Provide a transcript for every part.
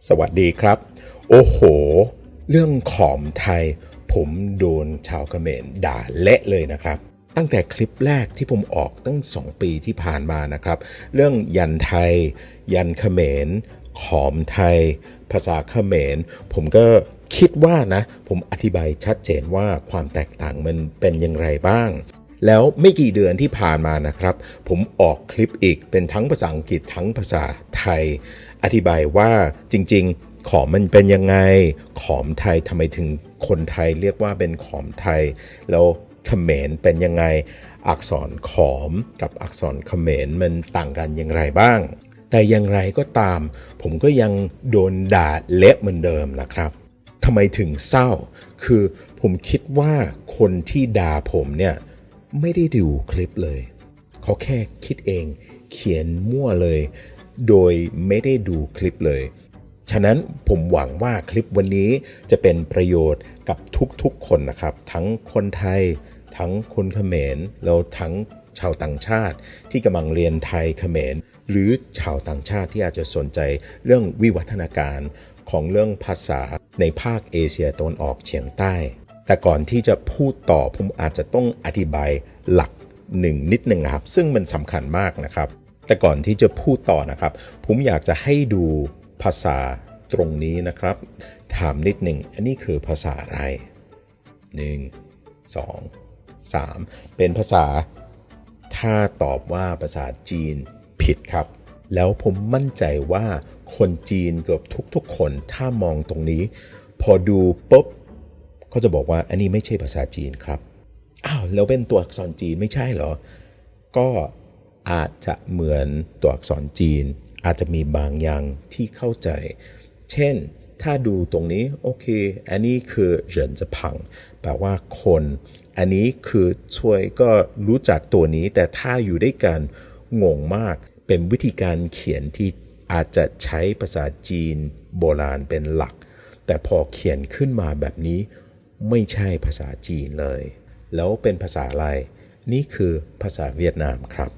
สวัสดีครับโอ้โหเรื่องขอมไทยผมโดนชาวเขมรด่าเละเลยนะครับตั้งแต่คลิปแรกที่ผมออกตั้ง2 ปีที่ผ่านมานะครับเรื่องยันไทยยันเขมรขอมไทยภาษาเขมรผมก็คิดว่านะผมอธิบายชัดเจนว่าความแตกต่างมันเป็นอย่างไรบ้างแล้วไม่กี่เดือนที่ผ่านมานะครับผมออกคลิปอีกเป็นทั้งภาษาอังกฤษทั้งภาษาไทยอธิบายว่าจริงๆขอมมันเป็นยังไงขอมไทยทำไมถึงคนไทยเรียกว่าเป็นขอมไทยแล้วเขมรเป็นยังไงอักษรขอมกับอักษรเขมรมันต่างกันอย่างไรบ้างแต่อย่างไรก็ตามผมก็ยังโดนด่าเละเหมือนเดิมนะครับทำไมถึงเศร้าคือผมคิดว่าคนที่ด่าผมเนี่ยไม่ได้ดูคลิปเลยเขาแค่คิดเองเขียนมั่วเลยโดยไม่ได้ดูคลิปเลยฉะนั้นผมหวังว่าคลิปวันนี้จะเป็นประโยชน์กับทุกๆคนนะครับทั้งคนไทยทั้งคนเขมรแล้วทั้งชาวต่างชาติที่กำลังเรียนไทยเขมรหรือชาวต่างชาติที่อาจจะสนใจเรื่องวิวัฒนาการของเรื่องภาษาในภาคเอเชียตะวันออกเฉียงใต้แต่ก่อนที่จะพูดต่อผมอาจจะต้องอธิบายหลักนิดนึงครับซึ่งมันสำคัญมากนะครับแต่ก่อนที่จะพูดต่อนะครับผมอยากจะให้ดูภาษาตรงนี้นะครับถามนิดหนึ่งอันนี้คือภาษาอะไร1 2 3เป็นภาษาถ้าตอบว่าภาษาจีนผิดครับแล้วผมมั่นใจว่าคนจีนเกือบทุกคนถ้ามองตรงนี้พอดูปุ๊บเขาจะบอกว่าอันนี้ไม่ใช่ภาษาจีนครับอ้าวแล้วเป็นตัวอักษรจีนไม่ใช่เหรอก็อาจจะเหมือนตัวอักษรจีนอาจจะมีบางอย่างที่เข้าใจเช่นถ้าดูตรงนี้โอเคอันนี้คือเหรินจะพังแปลว่าคนอันนี้คือช่วยก็รู้จักตัวนี้แต่ถ้าอยู่ด้วยกันงงมากเป็นวิธีการเขียนที่อาจจะใช้ภาษาจีนโบราณเป็นหลักแต่พอเขียนขึ้นมาแบบนี้ไม่ใช่ภาษาจีนเลยแล้วเป็นภาษาอะไรนี่คือภาษาเวียดนามครับ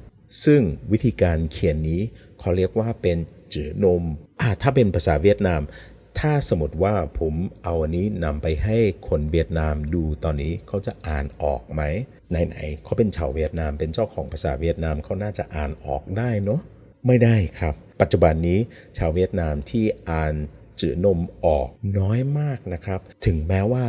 ซึ่งวิธีการเขียนนี้เขาเรียกว่าเป็นจื่อนมถ้าเป็นภาษาเวียดนามถ้าสมมติว่าผมเอาอันนี้นำไปให้คนเวียดนามดูตอนนี้เขาจะอ่านออกไหมไหนๆเขาเป็นชาวเวียดนามเป็นเจ้าของภาษาเวียดนามเขาน่าจะอ่านออกได้เนาะไม่ได้ครับปัจจุบันนี้ชาวเวียดนามที่อ่านจื่อนมออกน้อยมากนะครับถึงแม้ว่า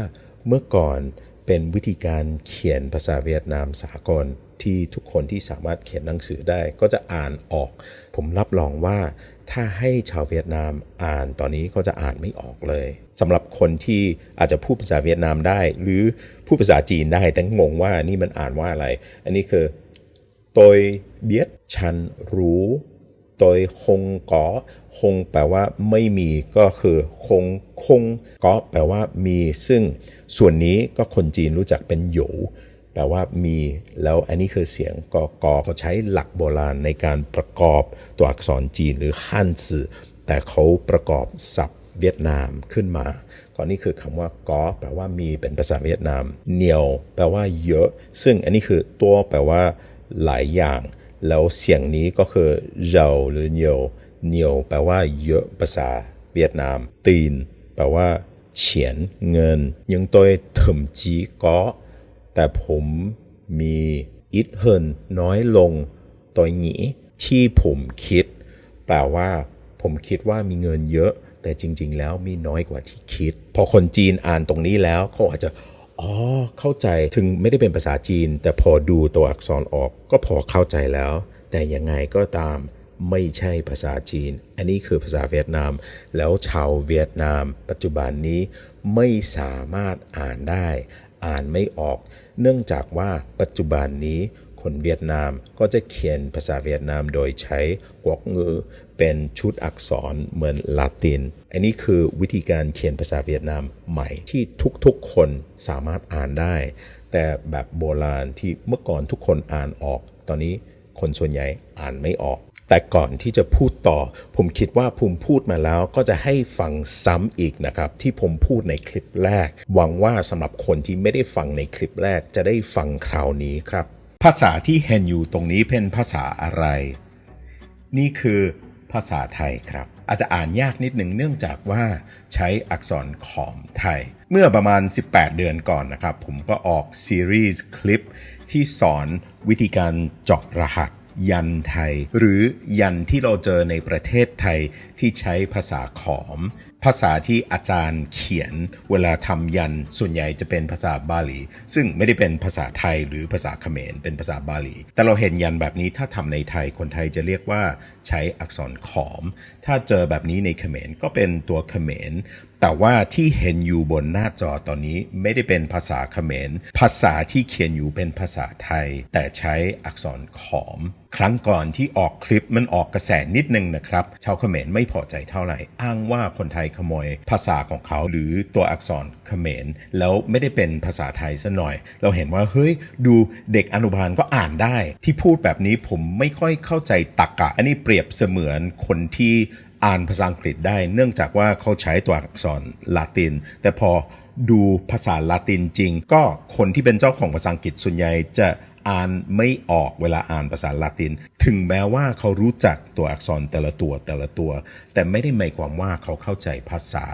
เมื่อก่อนเป็นวิธีการเขียนภาษาเวียดนามสากลที่ทุกคนที่สามารถเขียนหนังสือได้ก็จะอ่านออกผมรับรองว่าถ้าให้ชาวเวียดนามอ่านตอนนี้ก็จะอ่านไม่ออกเลยสำหรับคนที่อาจจะพูดภาษาเวียดนามได้หรือพูดภาษาจีนได้แต่งงว่านี่มันอ่านว่าอะไรอันนี้คือtôi biết ฉันรู้tôi không có คงแปลว่าไม่มีก็คือคงก็แปลว่ามีซึ่งส่วนนี้ก็คนจีนรู้จักเป็นหยูแปลว่ามีแล้วอันนี้คือเสียงกเขาใช้หลักโบราณในการประกอบตัวอักษรจีนหรือฮั่นจื่อแต่เขาประกอบศัพท์เวียดนามขึ้นมาก็นี่คือคำว่าก็แปลว่ามีเป็นภาษาเวียดนามเหนียวแปลว่าเยอะซึ่งอันนี้คือตัวแปลว่าหลายอย่างแล้วเสียงนี้ก็คือเราหรือเหนียวแปลว่าเยอะภาษาเวียดนามตีนแปลว่าเฉียนเงินยังตัวถึมจีก็แต่ผมมีอิทเฮินน้อยลงตัวนี้ที่ผมคิดแปลว่าผมคิดว่ามีเงินเยอะแต่จริงๆแล้วมีน้อยกว่าที่คิดพอคนจีนอ่านตรงนี้แล้วเขาอาจจะเข้าใจถึงไม่ได้เป็นภาษาจีนแต่พอดูตัวอักษรออกก็พอเข้าใจแล้วแต่ยังไงก็ตามไม่ใช่ภาษาจีนอันนี้คือภาษาเวียดนามแล้วชาวเวียดนามปัจจุบันนี้ไม่สามารถอ่านได้อ่านไม่ออกเนื่องจากว่าปัจจุบันนี้คนเวียดนามก็จะเขียนภาษาเวียดนามโดยใช้กวกงือเป็นชุดอักษรเหมือนลาตินอันนี้คือวิธีการเขียนภาษาเวียดนามใหม่ที่ทุกคนสามารถอ่านได้แต่แบบโบราณที่เมื่อก่อนทุกคนอ่านออกตอนนี้คนส่วนใหญ่อ่านไม่ออกแต่ก่อนที่จะพูดต่อผมคิดว่าผมพูดมาแล้วก็จะให้ฟังซ้ำอีกนะครับที่ผมพูดในคลิปแรกหวังว่าสำหรับคนที่ไม่ได้ฟังในคลิปแรกจะได้ฟังคราวนี้ครับภาษาที่เห็นอยู่ตรงนี้เป็นภาษาอะไรนี่คือภาษาไทยครับ อาจจะอ่านยากนิดหนึ่งเนื่องจากว่าใช้อักษรขอมไทยเมื่อประมาณ18เดือนก่อนนะครับผมก็ออกซีรีส์คลิปที่สอนวิธีการเจาะรหัสยันไทยหรือยันที่เราเจอในประเทศไทยที่ใช้ภาษาขอมภาษาที่อาจารย์เขียนเวลาทำยันส่วนใหญ่จะเป็นภาษาบาลีซึ่งไม่ได้เป็นภาษาไทยหรือภาษาเขมรเป็นภาษาบาลีแต่เราเห็นยันแบบนี้ถ้าทำในไทยคนไทยจะเรียกว่าใช้อักษรขอมถ้าเจอแบบนี้ในเขมรก็เป็นตัวเขมรแต่ว่าที่เห็นอยู่บนหน้าจอตอนนี้ไม่ได้เป็นภาษาเขมรภาษาที่เขียนอยู่เป็นภาษาไทยแต่ใช้อักษรขอมครั้งก่อนที่ออกคลิปมันออกกระแสนิดนึงนะครับชาวเขมรไม่พอใจเท่าไหร่อ้างว่าคนไทยขโมยภาษาของเขาหรือตัวอักษรเขมรแล้วไม่ได้เป็นภาษาไทยซะหน่อยเราเห็นว่าเฮ้ยดูเด็กอนุบาลก็อ่านได้ที่พูดแบบนี้ผมไม่ค่อยเข้าใจตรรกะอันนี้เปรียบเสมือนคนที่อ่านภาษาอังกฤษได้เนื่องจากว่าเขาใช้ตัวอักษรลาตินแต่พอดูภาษาลาตินจริงก็คนที่เป็นเจ้าของภาษาอังกฤษส่วนใหญ่จะอ่านไม่ออกเวลาอ่านภาษาลาตินถึงแม้ว่าเขารู้จักตัวอักษรแต่ละตัวแต่ไม่ได้หมายความว่าเขาเข้าใจภาษา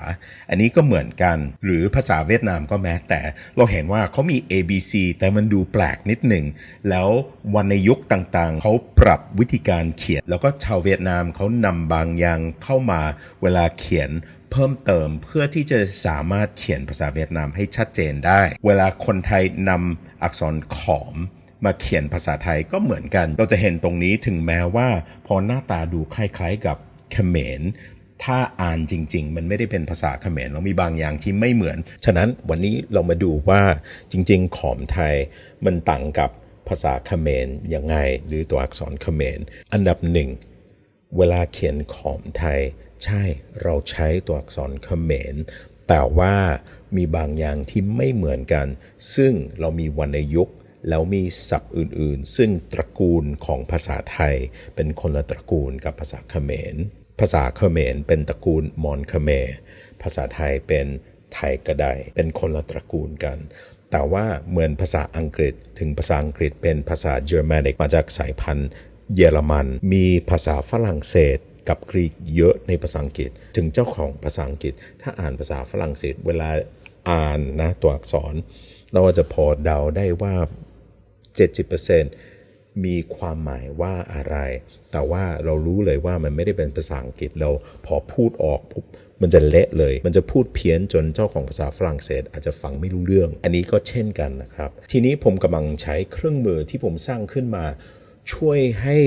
อันนี้ก็เหมือนกันหรือภาษาเวียดนามก็แม้แต่เราเห็นว่าเขามี ABC แต่มันดูแปลกนิดหนึ่งแล้ววรรณยุกต์ต่างๆเขาปรับวิธีการเขียนแล้วก็ชาวเวียดนามเขานำบางอย่างเข้ามาเวลาเขียนเพิ่มเติมเพื่อที่จะสามารถเขียนภาษาเวียดนามให้ชัดเจนได้เวลาคนไทยนำอักษรขอมมาเขียนภาษาไทยก็เหมือนกันเราจะเห็นตรงนี้ถึงแม้ว่าพอหน้าตาดูคล้ายๆกับเขมรถ้าอ่านจริงๆมันไม่ได้เป็นภาษาเขมรแล้วมีบางอย่างที่ไม่เหมือนฉะนั้นวันนี้เรามาดูว่าจริงๆขอมไทยมันต่างกับภาษาเขมรยังไงหรือตัวอักษรเขมรอันดับหนึ่งเวลาเขียนขอมไทยใช่เราใช้ตัวอักษรเขมรแต่ว่ามีบางอย่างที่ไม่เหมือนกันซึ่งเรามีวรรณยุกต์แล้วมีศัพท์อื่นๆซึ่งตระกูลของภาษาไทยเป็นคนละตระกูลกับภาษาเขมรภาษาเขมรเป็นตระกูลมอญเขมรภาษาไทยเป็นไทยกระไดเป็นคนละตระกูลกันแต่ว่าเหมือนภาษาอังกฤษถึงภาษาอังกฤษเป็นภาษาเยอรมนิกมาจากสายพันธุ์เยอรมันมีภาษาฝรั่งเศสกับกรีกเยอะในภาษาอังกฤษถึงเจ้าของภาษาอังกฤษถ้าอ่านภาษาฝรั่งเศสเวลาอ่านนะตัวอักษรเราจะพอเดาได้ว่า70% มีความหมายว่าอะไรแต่ว่าเรารู้เลยว่ามันไม่ได้เป็นภาษาอังกฤษเราพอพูดออกปุ๊บมันจะเละเลยมันจะพูดเพี้ยนจนเจ้าของภาษาฝรั่งเศสอาจจะฟังไม่รู้เรื่องอันนี้ก็เช่นกันนะครับทีนี้ผมกำลังใช้เครื่องมือที่ผมสร้างขึ้นมาช่วยให้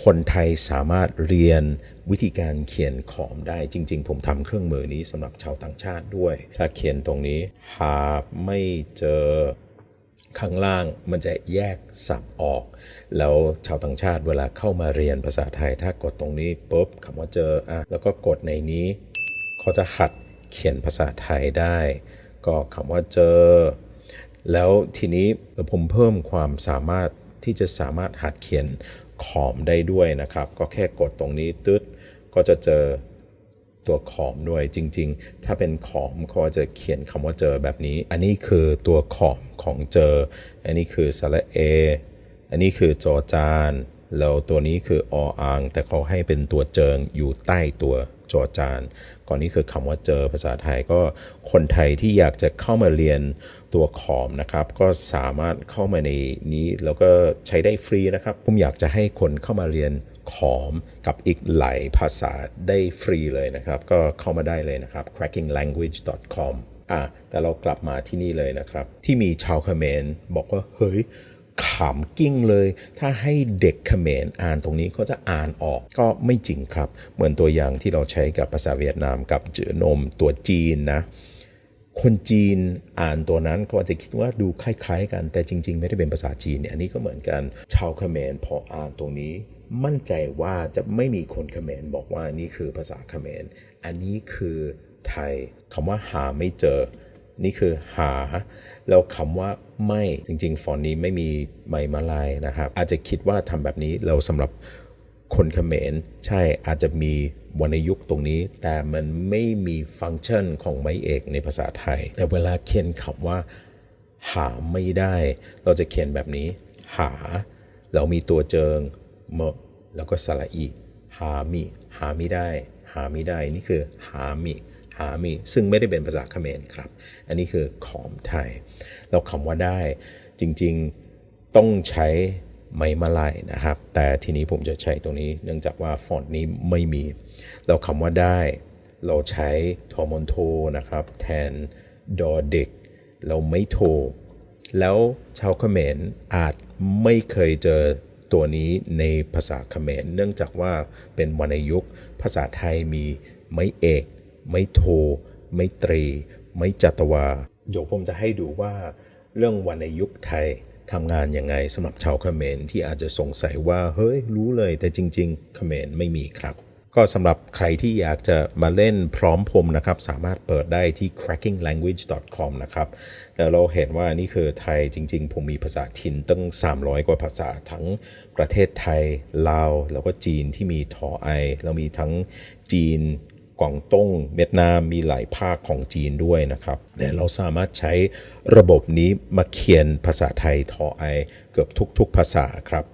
คนไทยสามารถเรียนวิธีการเขียนขอมได้จริงๆผมทำเครื่องมือนี้สำหรับชาวต่างชาติด้วยถ้าเขียนตรงนี้หาไม่เจอข้างล่างมันจะแยกศัพท์ออกแล้วชาวต่างชาติเวลาเข้ามาเรียนภาษาไทยถ้ากดตรงนี้ปุ๊บคำว่าเจอแล้วก็กดในนี้เขาจะหัดเขียนภาษาไทยได้ก็คำว่าเจอแล้วทีนี้ผมเพิ่มความสามารถที่จะสามารถหัดเขียนขอมได้ด้วยนะครับก็แค่กดตรงนี้ตึ๊ดก็จะเจอตัวขอมด้วยจริงๆถ้าเป็นขอมเขาจะเขียนคำว่าเจอแบบนี้อันนี้คือตัวขอมของเจออันนี้คือสระเออันนี้คือจอจานแล้วตัวนี้คือออ่างแต่เขาให้เป็นตัวเจิงอยู่ใต้ตัวจอจานก่อนนี้คือคำว่าเจอภาษาไทยก็คนไทยที่อยากจะเข้ามาเรียนตัวขอมนะครับก็สามารถเข้ามาในนี้แล้วก็ใช้ได้ฟรีนะครับผมอยากจะให้คนเข้ามาเรียนขอมกับอีกหลายภาษาได้ฟรีเลยนะครับก็เข้ามาได้เลยนะครับ crackinglanguage.com แต่เรากลับมาที่นี่เลยนะครับที่มีชาวเขมรบอกว่าเฮ้ยขำกิ้งเลยถ้าให้เด็กเขมรอ่านตรงนี้เขาจะอ่านออกก็ไม่จริงครับเหมือนตัวอย่างที่เราใช้กับภาษาเวียดนามกับจือนมตัวจีนนะคนจีนอ่านตัวนั้นก็อาจจะคิดว่าดูคล้ายๆกันแต่จริงๆไม่ได้เป็นภาษาจีนเนี่ยอันนี้ก็เหมือนกันชาวเขมรพออ่านตรงนี้มั่นใจว่าจะไม่มีคนเขมรบอกว่านี่คือภาษาเขมรอันนี้คือไทยคำว่าหาไม่เจอนี่คือหาแล้วคำว่าไม่จริงๆฟอนต์นี้ไม่มีไมมาลายนะครับอาจจะคิดว่าทำแบบนี้เราสำหรับคนเขมรใช่อาจจะมีวรรณยุกต์ตรงนี้แต่มันไม่มีฟังก์ชันของไม้เอกในภาษาไทยแต่เวลาเขียนคำว่าหาไม่ได้เราจะเขียนแบบนี้หาแล้วมีตัวเจิงเมแล้วก็สระอีหาไม่ได้ห หาไม่ได้นี่คือหามีซึ่งไม่ได้เป็นภาษาเขมรครับอันนี้คือขอมไทยแล้วคำว่าได้จริงๆต้องใช้ไม้มาลายนะครับแต่ทีนี้ผมจะใช้ตรงนี้เนื่องจากว่าฟอนต์นี้ไม่มีแล้วคำว่าได้เราใช้ทอมอนโทนะครับแทนดอเด็กเราไม่โทแล้วชาวเขมรอาจไม่เคยเจอตัวนี้ในภาษาเขมรเนื่องจากว่าเป็นวรรณยุกต์ภาษาไทยมีไม่เอกไม่โทไม่ตรีไม่จัตวาเดี๋ยวผมจะให้ดูว่าเรื่องวรรณยุกต์ไทยทำงานยังไงสำหรับชาวเขมรที่อาจจะสงสัยว่าเฮ้ยรู้เลยแต่จริงๆเขมรไม่มีครับก็สำหรับใครที่อยากจะมาเล่นพร้อมผมนะครับสามารถเปิดได้ที่ crackinglanguage.com นะครับแล้วเราเห็นว่านี่คือไทยจริงๆผมมีภาษาถิ่นตั้ง300กว่าภาษาทั้งประเทศไทยลาวแล้วก็จีนที่มีทอไอแล้วมีทั้งจีนกวางตุ้งเวียดนามมีหลายภาคของจีนด้วยนะครับแต่เราสามารถใช้ระบบนี้มาเขียนภาษาไทยทอไอเกือบทุกๆภาษาครับ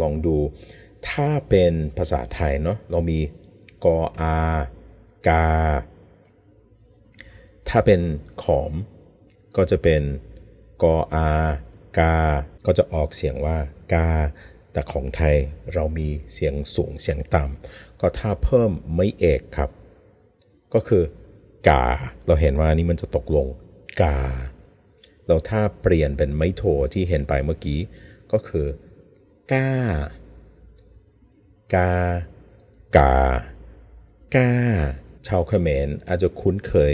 ลองดูถ้าเป็นภาษาไทยเนาะเรามีกอากาถ้าเป็นขอมก็จะเป็นกออากาก็จะออกเสียงว่ากาแต่ของไทยเรามีเสียงสูงเสียงต่ำก็ถ้าเพิ่มไม่เอกครับก็คือกาเราเห็นว่านี่มันจะตกลงกาแล้วถ้าเปลี่ยนเป็นไม่โทที่เห็นไปเมื่อกี้ก็คือกากากากาชาวเขมรอาจจะคุ้นเคย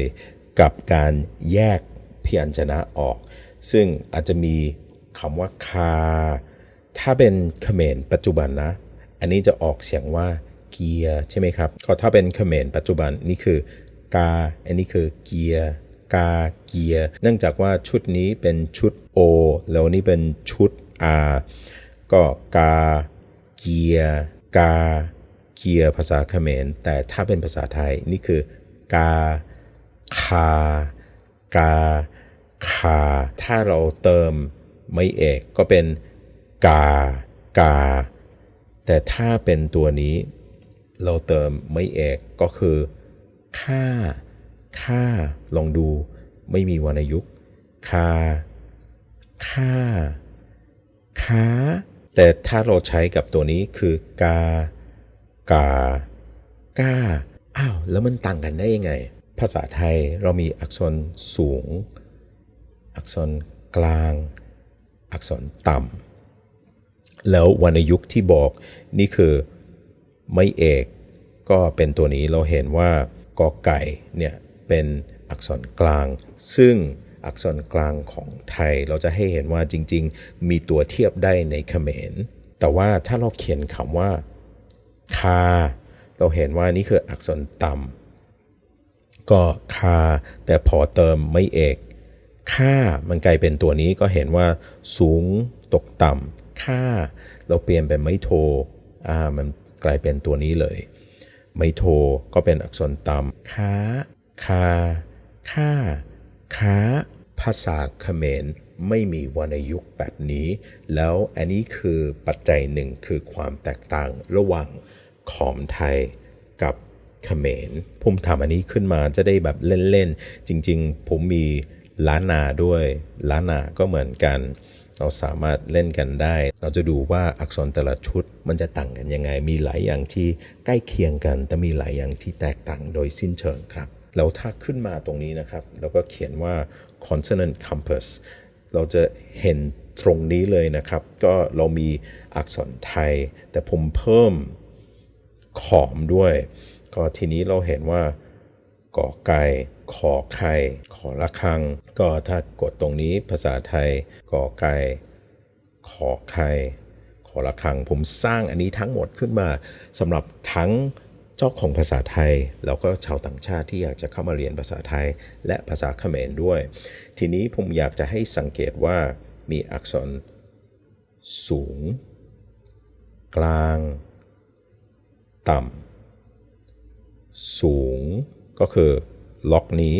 กับการแยกพยัญชนะออกซึ่งอาจจะมีคำว่าคาถ้าเป็นเขมรปัจจุบันนะอันนี้จะออกเสียงว่าเกียร์ใช่ไหมครับก็ถ้าเป็นเขมรปัจจุบันนี่คือกาอันนี้คือเกียร์กาเกียร์เนื่องจากว่าชุดนี้เป็นชุด O แล้วนี่เป็นชุด R ก็กาเกียร์กาเกียร์ภาษาเขมรแต่ถ้าเป็นภาษาไทยนี่คือกาคากาคาถ้าเราเติมไม่เอกก็เป็นกากาแต่ถ้าเป็นตัวนี้เราเติมไม่เอกก็คือค่าลองดูไม่มีวรรณยุกต์ค่าค้าแต่ถ้าเราใช้กับตัวนี้คือกากาอ้าวแล้วมันต่างกันได้ยังไงภาษาไทยเรามีอักษรสูงอักษรกลางอักษรต่ำแล้ววรรณยุกต์ที่บอกนี่คือไม่เอกก็เป็นตัวนี้เราเห็นว่ากอไก่เนี่ยเป็นอักษรกลางซึ่งอักษรกลางของไทยเราจะให้เห็นว่าจริงๆมีตัวเทียบได้ในเขมรแต่ว่าถ้าเราเขียนคำว่าคาเราเห็นว่านี่คืออักษรต่ำก็คาแต่พอเติมไม่เอกค่ามันกลายเป็นตัวนี้ก็เห็นว่าสูงตกต่ำค่าเราเปลี่ยนเป็นไม่โทมันกลายเป็นตัวนี้เลยไม่โทก็เป็นอักษรต่ำค้าคาค่าค้าภาษาเขมรไม่มีวรรณยุกต์แบบนี้แล้วอันนี้คือปัจจัยหนึ่งคือความแตกต่างระหว่างขอมไทยกับเขมรผมทำอันนี้ขึ้นมาจะได้แบบเล่นๆจริงๆผมมีล้านนาด้วยล้านนาก็เหมือนกันเราสามารถเล่นกันได้เราจะดูว่าอักษรแต่ละชุดมันจะต่างกันยังไงมีหลายอย่างที่ใกล้เคียงกันแต่มีหลายอย่างที่แตกต่างโดยสิ้นเชิงครับแล้วถ้าขึ้นมาตรงนี้นะครับเราก็เขียนว่า consonant compass เราจะเห็นตรงนี้เลยนะครับก็เรามีอักษรไทยแต่ผมเพิ่มขอมด้วยก็ทีนี้เราเห็นว่ากอไก่ขอไข่ขอระฆังก็ถ้ากดตรงนี้ภาษาไทยกอไก่ขอไข่ขอระฆังผมสร้างอันนี้ทั้งหมดขึ้นมาสำหรับทั้งเจ้าของภาษาไทยแล้วก็ชาวต่างชาติที่อยากจะเข้ามาเรียนภาษาไทยและภาษาเขมรด้วยทีนี้ผมอยากจะให้สังเกตว่ามีอักษรสูงกลางต่ำสูงก็คือล็อกนี้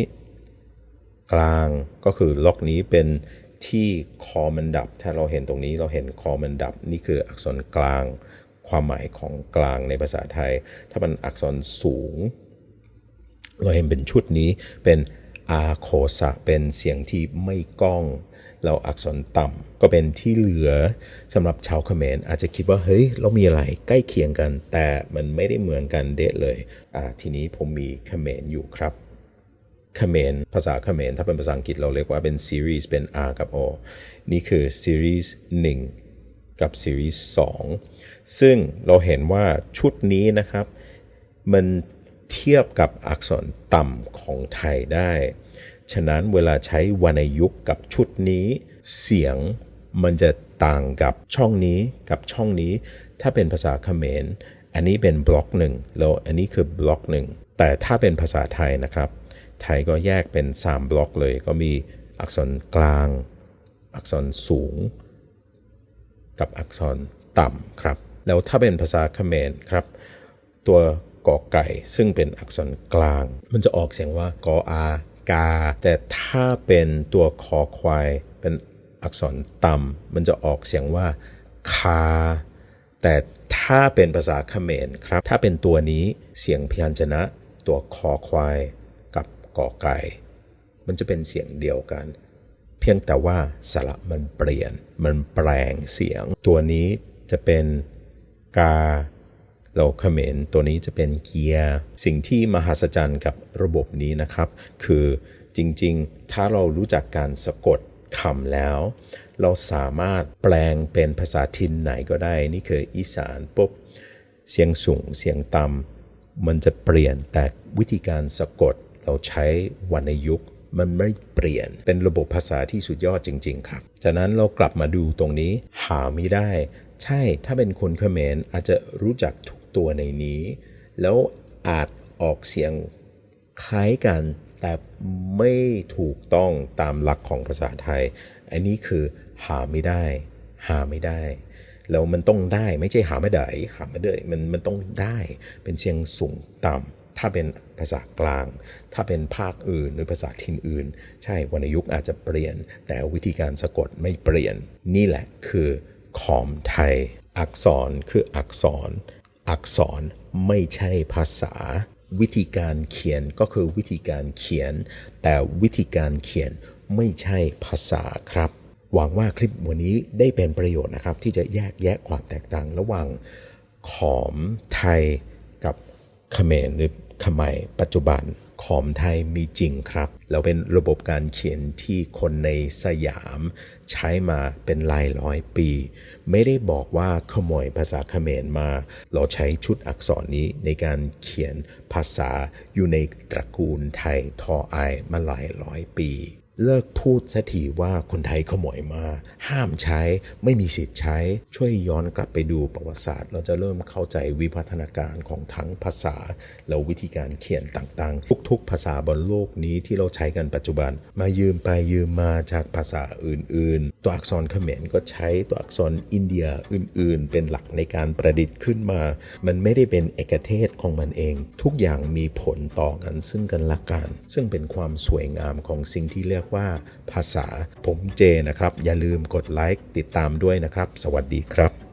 กลางก็คือล็อกนี้เป็นที่คอมันดับถ้าเราเห็นตรงนี้เราเห็นคอมันดับนี่คืออักษรกลาง ความหมายของกลางในภาษาไทยถ้ามันอักษรสูงเราเห็นเป็นชุดนี้เป็นอาโคสะเป็นเสียงที่ไม่ก้องแล้วอักษรต่ำก็เป็นที่เหลือสำหรับชาวเขมรอาจจะคิดว่าเฮ้ยเรามีอะไรใกล้เคียงกันแต่มันไม่ได้เหมือนกันเดะเลยทีนี้ผมมีเขมรอยู่ครับเขมรภาษาเขมรถ้าเป็นภาษาอังกฤษเราเรียกว่าเป็นซีรีส์เป็น R กับ O นี่คือซีรีส์1กับซีรีส์2ซึ่งเราเห็นว่าชุดนี้นะครับมันเทียบกับอักษรต่ำของไทยได้ฉะนั้นเวลาใช้วรรณยุกต์กับชุดนี้เสียงมันจะต่างกับช่องนี้กับช่องนี้ถ้าเป็นภาษาเขมรอันนี้เป็นบล็อกหนึ่งแล้วอันนี้คือบล็อกหนึ่งแต่ถ้าเป็นภาษาไทยนะครับไทยก็แยกเป็น3บล็อกเลยก็มีอักษรกลางอักษรสูงกับอักษรต่ำครับแล้วถ้าเป็นภาษาเขมรครับตัวกอไก่ซึ่งเป็นอักษรกลางมันจะออกเสียงว่ากออากาแต่ถ้าเป็นตัวคอควายเป็นอักษรต่ำมันจะออกเสียงว่าคาแต่ถ้าเป็นภาษาเขมรครับถ้าเป็นตัวนี้เสียงพยัญชนะตัวคอควายกับกอไก่มันจะเป็นเสียงเดียวกันเพียงแต่ว่าสระมันเปลี่ยนมันแปลงเสียงตัวนี้จะเป็นกาเราเขมรตัวนี้จะเป็นเกียร์สิ่งที่มหัศจรรย์กับระบบนี้นะครับคือจริงๆถ้าเรารู้จักการสะกดคำแล้วเราสามารถแปลงเป็นภาษาถิ่นไหนก็ได้นี่คืออีสานปุ๊บเสียงสูงเสียงต่ำมันจะเปลี่ยนแต่วิธีการสะกดเราใช้วรรณยุกต์มันไม่เปลี่ยนเป็นระบบภาษาที่สุดยอดจริงๆครับจากนั้นเรากลับมาดูตรงนี้หาไม่ได้ใช่ถ้าเป็นคนเขมรอาจจะรู้จักทุกตัวในนี้แล้วอาจออกเสียงคล้ายกันแต่ไม่ถูกต้องตามหลักของภาษาไทยอันนี้คือหาไม่ได้แล้วมันต้องได้ไม่ใช่หาไม่ได้มันต้องได้เป็นเสียงสูงต่ำถ้าเป็นภาษากลางถ้าเป็นภาคอื่นหรือภาษาถิ่นอื่นใช่วรรณยุกต์อาจจะเปลี่ยนแต่วิธีการสะกดไม่เปลี่ยนนี่แหละคือขอมไทยอักษรคืออักษรไม่ใช่ภาษาวิธีการเขียนก็คือวิธีการเขียนแต่วิธีการเขียนไม่ใช่ภาษาครับหวังว่าคลิปวันนี้ได้เป็นประโยชน์นะครับที่จะแยกแยะความแตกต่างระหว่างขอมไทยกับเขมรหรือขมายปัจจุบันขอมไทยมีจริงครับแล้วเป็นระบบการเขียนที่คนในสยามใช้มาเป็นหลายร้อยปีไม่ได้บอกว่าขโมยภาษาเขมรมาเราใช้ชุดอักษรนี้ในการเขียนภาษาอยู่ในตระกูลไทยทอไอมาหลายร้อยปีเลิกพูดสักทีว่าคนไทยขโมยมาห้ามใช้ไม่มีสิทธิ์ใช้ช่วยย้อนกลับไปดูประวัติศาสตร์เราจะเริ่มเข้าใจวิวัฒนาการของทั้งภาษาแล้ววิธีการเขียนต่างๆทุกๆภาษาบนโลกนี้ที่เราใช้กันปัจจุบันมายืมไปยืมมาจากภาษาอื่นๆตัวอักษรเขมรก็ใช้ตัวอักษรอินเดียอื่นๆเป็นหลักในการประดิษฐ์ขึ้นมามันไม่ได้เป็นเอกเทศของมันเองทุกอย่างมีผลต่อกันซึ่งกันและกันซึ่งเป็นความสวยงามของสิ่งที่เรียกว่าภาษาผมเจนะครับอย่าลืมกดไลค์ติดตามด้วยนะครับสวัสดีครับ